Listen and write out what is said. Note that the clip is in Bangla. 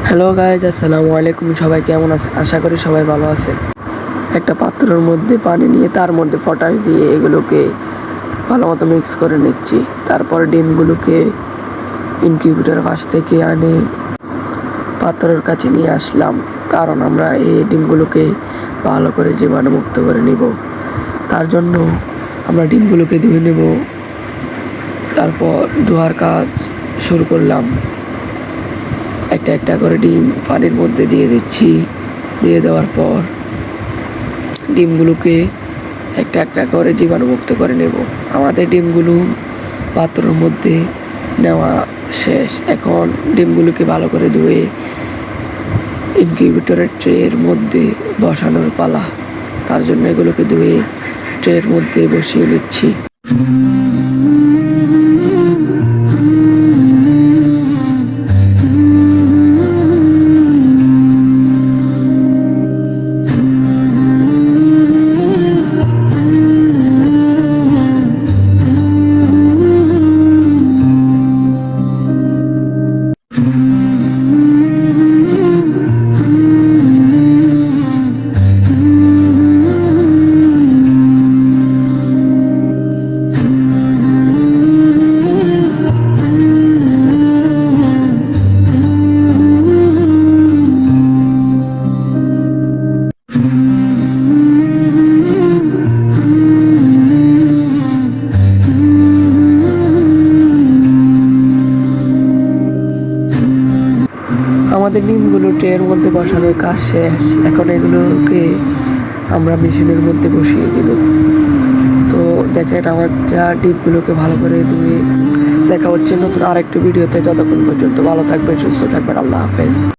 হ্যালো গাইজ, আসসালামু আলাইকুম। সবাই কেমন আছেন? আশা করি সবাই ভালো আছেন। একটা পাত্রের মধ্যে পানি নিয়ে তার মধ্যে পটাশ দিয়ে এগুলোকে ভালো মতো মিক্স করে নিচ্ছি। তারপর ডিমগুলোকে ইনকিউবেটরের পাশ থেকে আনে পাত্রের কাছে নিয়ে আসলাম, কারণ আমরা এই ডিমগুলোকে ভালো করে জীবাণুমুক্ত করে নিব। তার জন্য আমরা ডিমগুলোকে ধুয়ে নেব। তারপর ধোয়ার কাজ শুরু করলাম। একটা একটা করে ডিম পানির মধ্যে দিয়ে দিচ্ছি। দিয়ে দেওয়ার পর ডিমগুলোকে একটা একটা করে জীবাণুমুক্ত করে নেব। আমাদের ডিমগুলো পাত্রের মধ্যে নেওয়া শেষ। এখন ডিমগুলোকে ভালো করে ধুয়ে ইনকিউবেটরের ট্রের মধ্যে বসানোর পালা। তার জন্য এগুলোকে ধুয়ে ট্রের মধ্যে বসিয়ে নিচ্ছি। আমাদের ডিমগুলো ট্রের মধ্যে বসানোর কাজ শেষ। এখন এগুলোকে আমরা মেশিনের মধ্যে বসিয়ে দেব। তো দেখেন, আমরা ডিমগুলোকে ভালো করে ধুয়ে দেখা হচ্ছে নতুন আরেকটি ভিডিওতে। ততক্ষণ পর্যন্ত ভালো থাকবেন, সুস্থ থাকবেন। আল্লাহ হাফেজ।